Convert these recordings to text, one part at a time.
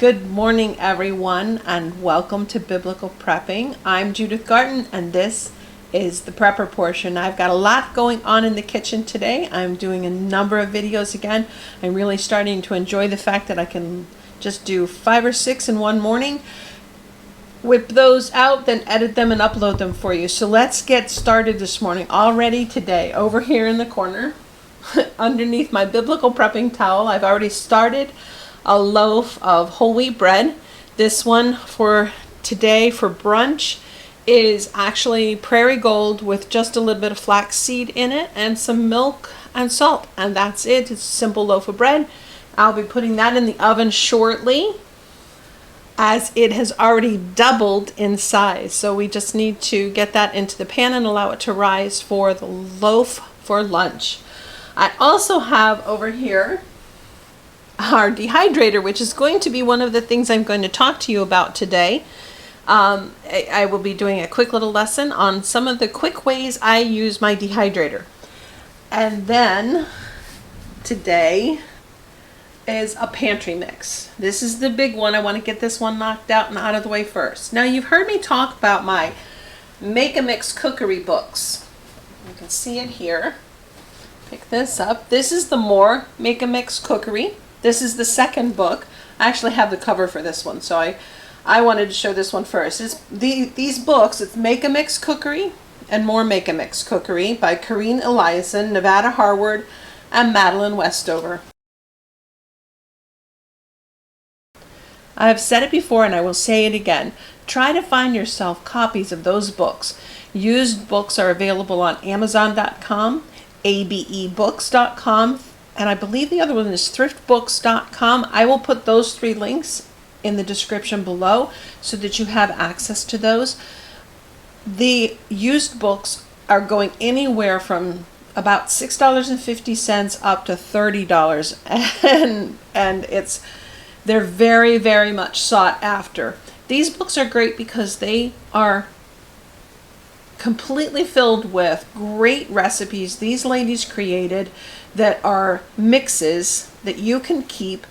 Good morning, everyone, and welcome to Biblical Prepping. I'm Judith Garten, and this is the prepper portion. I've got a lot going on in the kitchen today. I'm doing a number of videos again. I'm really starting to enjoy the fact that I can just do 5 or 6 in one morning, whip those out, then edit them and upload them for you. So let's get started this morning. Already today, over here in the corner, underneath my biblical prepping towel, I've already started a loaf of whole wheat bread. This one for today for brunch is actually Prairie Gold with just a little bit of flaxseed in it and some milk and salt, and that's it. It's a simple loaf of bread. I'll be putting that in the oven shortly, as it has already doubled in size. So we just need to get that into the pan and allow it to rise for the loaf for lunch. I also have over here our dehydrator, which is going to be one of the things I'm going to talk to you about today. I will be doing a quick little lesson on some of the quick ways I use my dehydrator. And then today is a pantry mix. This is the big one. I want to get this one knocked out and out of the way first. Now, you've heard me talk about my Make a Mix cookery books. You can see it here. Pick this up. This is the More Make a Mix cookery. This is the second book. I actually have the cover for this one, so I wanted to show this one first. These books, it's Make a Mix Cookery and More Make a Mix Cookery by Corrine Eliason, Nevada Harward, and Madeline Westover. I have said it before and I will say it again. Try to find yourself copies of those books. Used books are available on Amazon.com, abebooks.com, and I believe the other one is thriftbooks.com. I will put those 3 links in the description below so that you have access to those. The used books are going anywhere from about $6.50 up to $30, and they're very, very much sought after. These books are great because they are completely filled with great recipes these ladies created that are mixes that you can keep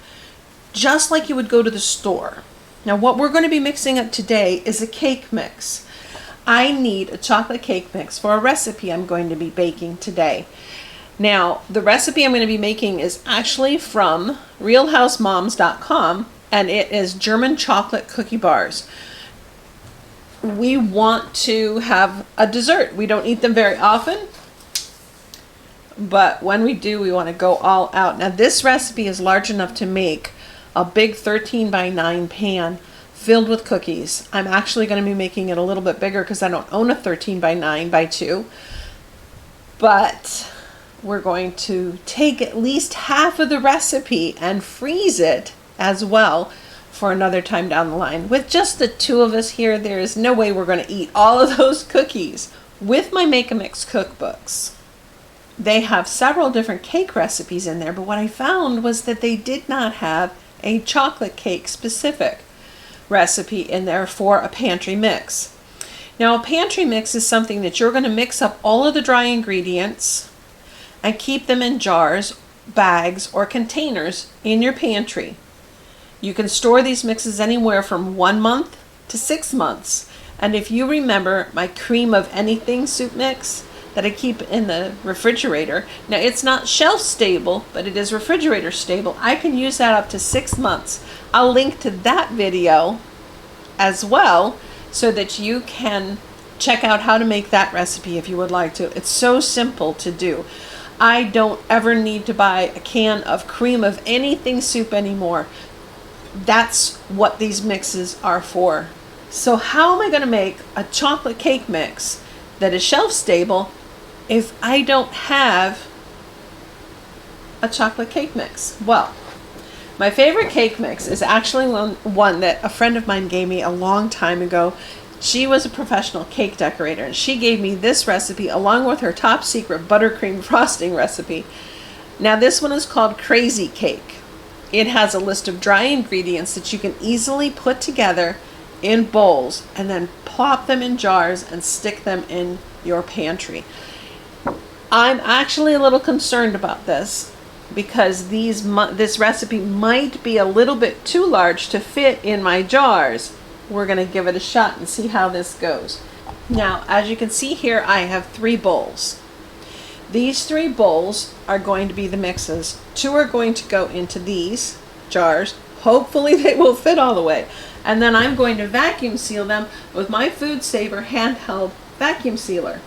just like you would go to the store. Now, what we're going to be mixing up today is a cake mix. I need a chocolate cake mix for a recipe I'm going to be baking today. Now, the recipe I'm going to be making is actually from realhousemoms.com, and it is German chocolate cookie bars. We want to have a dessert. We don't eat them very often, but when we do, we want to go all out. Now, this recipe is large enough to make a big 13 by 9 pan filled with cookies. I'm actually going to be making it a little bit bigger because I don't own a 13 by 9 by 2, but we're going to take at least half of the recipe and freeze it as well for another time down the line. With just the 2 of us here, there is no way we're going to eat all of those cookies. With my Make a Mix cookbooks, they have several different cake recipes in there, but what I found was that they did not have a chocolate cake specific recipe in there for a pantry mix. Now, a pantry mix is something that you're going to mix up all of the dry ingredients and keep them in jars, bags, or containers in your pantry. You can store these mixes anywhere from 1 month to 6 months. And if you remember my cream of anything soup mix that I keep in the refrigerator, now it's not shelf stable, but it is refrigerator stable. I can use that up to 6 months. I'll link to that video as well so that you can check out how to make that recipe if you would like to. It's so simple to do. I don't ever need to buy a can of cream of anything soup anymore. That's what these mixes are for. So how am I going to make a chocolate cake mix that is shelf stable if I don't have a chocolate cake mix? Well, my favorite cake mix is actually one that a friend of mine gave me a long time ago. She was a professional cake decorator, and she gave me this recipe along with her top secret buttercream frosting recipe. Now, this one is called Crazy Cake. It has a list of dry ingredients that you can easily put together in bowls and then plop them in jars and stick them in your pantry. I'm actually a little concerned about this because this recipe might be a little bit too large to fit in my jars. We're going to give it a shot and see how this goes. Now, as you can see here, I have 3 bowls. These 3 bowls are going to be the mixes. 2 are going to go into these jars. Hopefully they will fit all the way. And then I'm going to vacuum seal them with my Food Saver handheld vacuum sealer.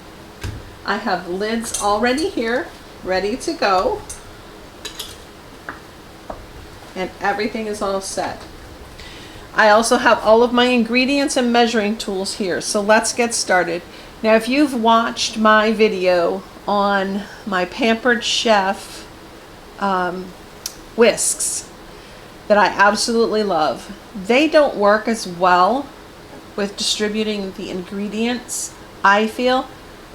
I have lids already here, ready to go. And everything is all set. I also have all of my ingredients and measuring tools here, so let's get started. Now, if you've watched my video on my Pampered Chef whisks that I absolutely love, they don't work as well with distributing the ingredients, I feel,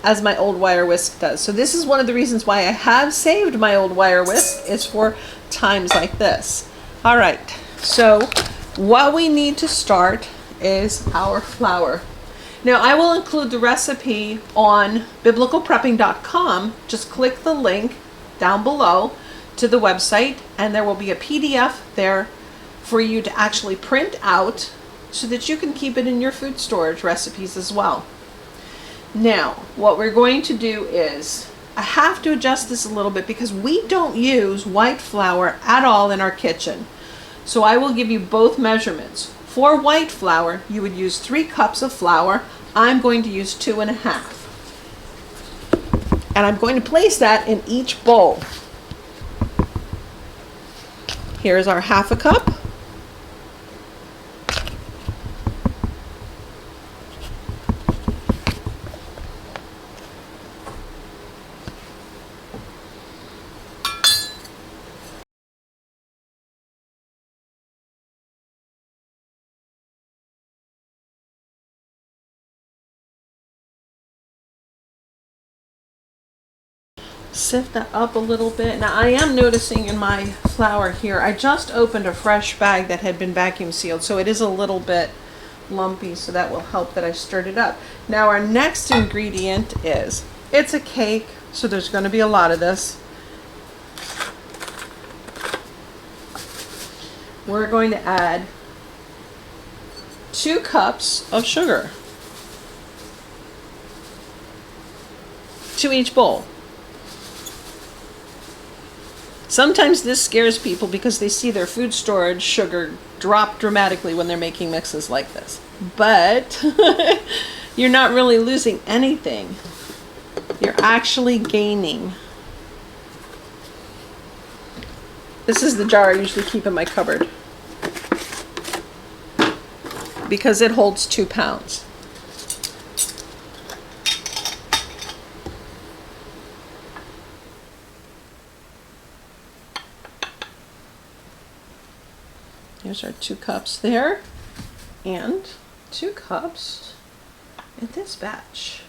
as my old wire whisk does. So this is one of the reasons why I have saved my old wire whisk, is for times like this. All right, so what we need to start is our flour. Now, I will include the recipe on biblicalprepping.com. Just click the link down below to the website, and there will be a PDF there for you to actually print out so that you can keep it in your food storage recipes as well. Now, what we're going to do is, I have to adjust this a little bit because we don't use white flour at all in our kitchen. So I will give you both measurements. For white flour, you would use 3 cups of flour. I'm going to use 2.5. And I'm going to place that in each bowl. Here's our 1/2 cup. Sift that up a little bit. Now, I am noticing in my flour here, I just opened a fresh bag that had been vacuum sealed, so it is a little bit lumpy, so that will help that I stirred it up. Now, our next ingredient is, it's a cake, so there's going to be a lot of this. We're going to add 2 cups of sugar to each bowl. Sometimes this scares people because they see their food storage sugar drop dramatically when they're making mixes like this. But you're not really losing anything. You're actually gaining. This is the jar I usually keep in my cupboard because it holds 2 pounds. Here's our 2 cups there, and 2 cups in this batch.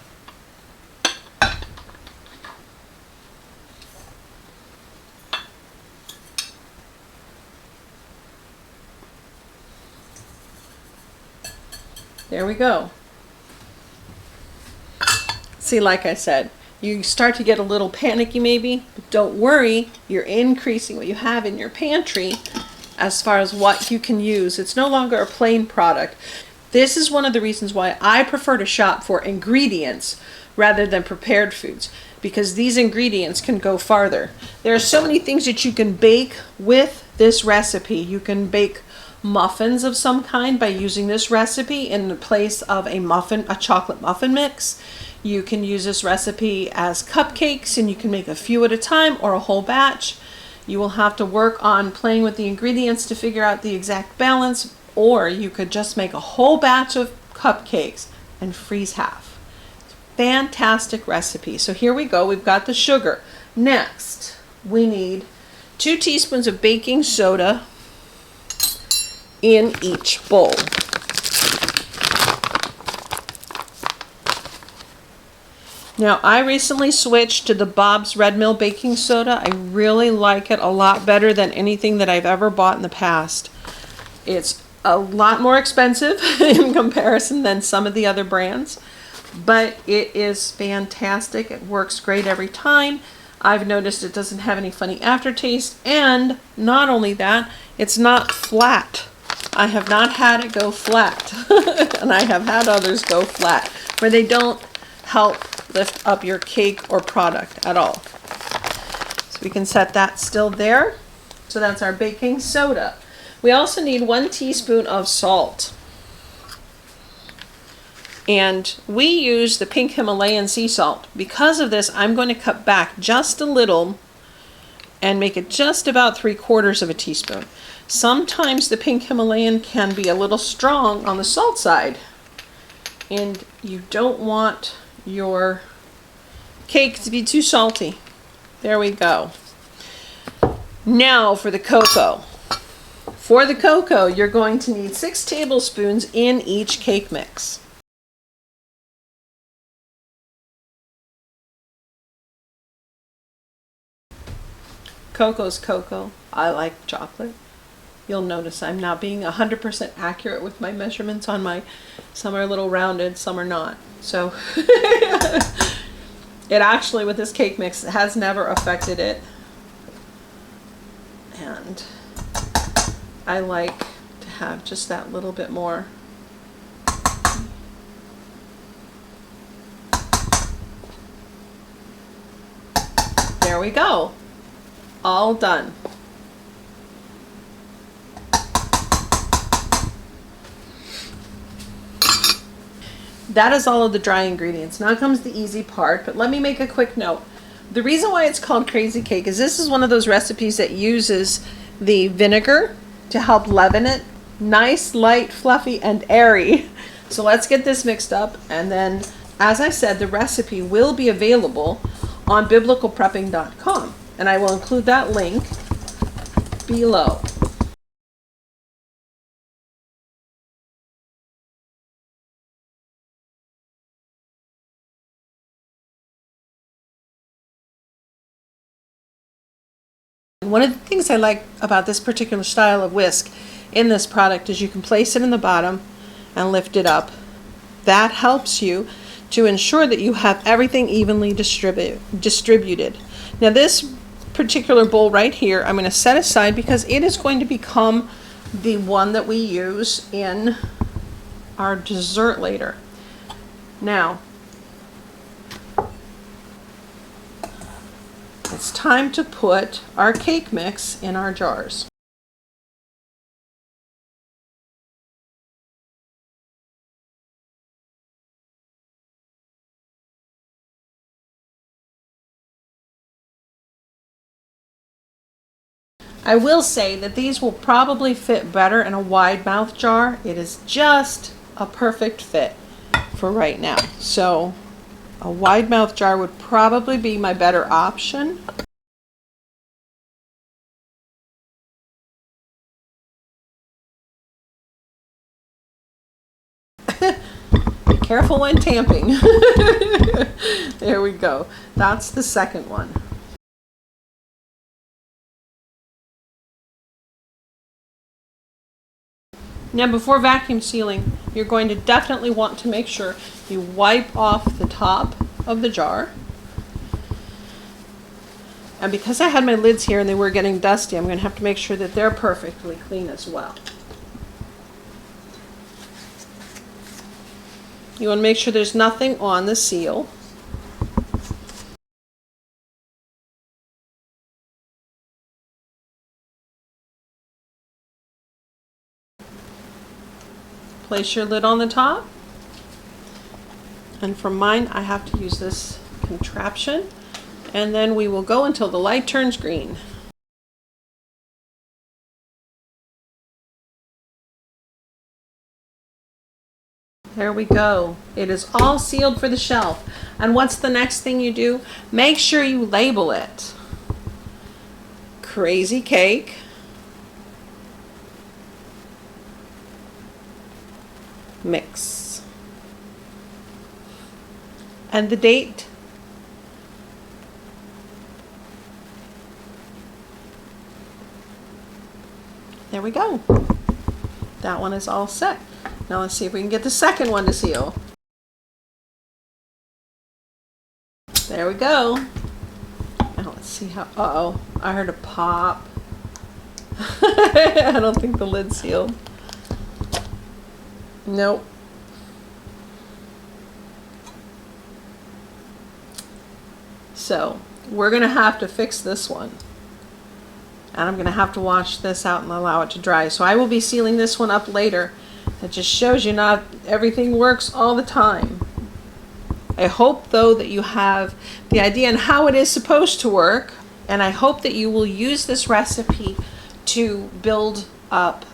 There we go. See, like I said, you start to get a little panicky maybe, but don't worry, you're increasing what you have in your pantry as far as what you can use. It's no longer a plain product. This is one of the reasons why I prefer to shop for ingredients rather than prepared foods, because these ingredients can go farther. There are so many things that you can bake with this recipe. You can bake muffins of some kind by using this recipe in the place of a chocolate muffin mix. You can use this recipe as cupcakes, and you can make a few at a time or a whole batch. You will have to work on playing with the ingredients to figure out the exact balance, or you could just make a whole batch of cupcakes and freeze half. Fantastic recipe. So here we go. We've got the sugar. Next, we need 2 teaspoons of baking soda in each bowl. Now, I recently switched to the Bob's Red Mill baking soda. I really like it a lot better than anything that I've ever bought in the past. It's a lot more expensive in comparison than some of the other brands, but it is fantastic. It works great every time. I've noticed it doesn't have any funny aftertaste, and not only that, it's not flat. I have not had it go flat, and I have had others go flat, where they don't help lift up your cake or product at all. So we can set that still there. So that's our baking soda. We also need 1 teaspoon of salt. And we use the pink Himalayan sea salt. Because of this, I'm going to cut back just a little and make it just about 3/4 of a teaspoon. Sometimes the pink Himalayan can be a little strong on the salt side, and you don't want your cake to be too salty. There we go. Now for the cocoa. For the cocoa, you're going to need 6 tablespoons in each cake mix. Cocoa's cocoa. I like chocolate. You'll notice I'm not being 100% accurate with my measurements on my, some are a little rounded, some are not. So it actually, with this cake mix, has never affected it. And I like to have just that little bit more. There we go. All done. That is all of the dry ingredients. Now comes the easy part, but let me make a quick note. The reason why it's called crazy cake is this is one of those recipes that uses the vinegar to help leaven it. Nice, light, fluffy, and airy. So let's get this mixed up, and then, as I said, the recipe will be available on biblicalprepping.com, and I will include that link below. One of the things I like about this particular style of whisk in this product is you can place it in the bottom and lift it up. That helps you to ensure that you have everything evenly distributed. Now this particular bowl right here I'm going to set aside because it is going to become the one that we use in our dessert later. Now it's time to put our cake mix in our jars. I will say that these will probably fit better in a wide mouth jar. It is just a perfect fit for right now. So a wide mouth jar would probably be my better option. Be careful when tamping. There we go. That's the second one. Now before vacuum sealing, you're going to definitely want to make sure you wipe off the top of the jar. And because I had my lids here and they were getting dusty, I'm going to have to make sure that they're perfectly clean as well. You want to make sure there's nothing on the seal. Place your lid on the top. And for mine, I have to use this contraption. And then we will go until the light turns green. There we go. It is all sealed for the shelf. And what's the next thing you do? Make sure you label it. Crazy cake. Mix. And the date. There we go. That one is all set. Now let's see if we can get the second one to seal. There we go. Now Let's see how, uh-oh, I heard a pop. I don't think the lid's sealed. Nope. So we're going to have to fix this one. And I'm going to have to wash this out and allow it to dry. So I will be sealing this one up later. That just shows you not everything works all the time. I hope, though, that you have the idea on how it is supposed to work. And I hope that you will use this recipe to build up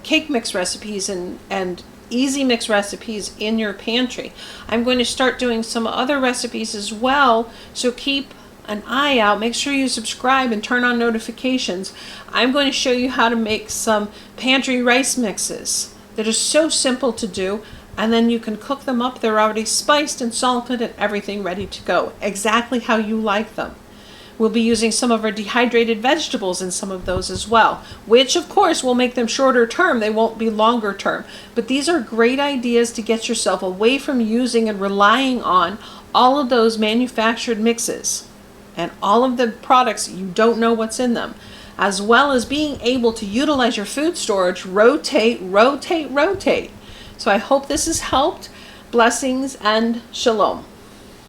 cake mix recipes and easy mix recipes in your pantry. I'm going to start doing some other recipes as well, so keep an eye out. Make sure you subscribe and turn on notifications. I'm going to show you how to make some pantry rice mixes that are so simple to do, and then you can cook them up. They're already spiced and salted and everything ready to go, exactly how you like them. We'll be using some of our dehydrated vegetables in some of those as well, which of course will make them shorter term. They won't be longer term. But these are great ideas to get yourself away from using and relying on all of those manufactured mixes and all of the products you don't know what's in them, as well as being able to utilize your food storage, rotate. So I hope this has helped. Blessings and shalom.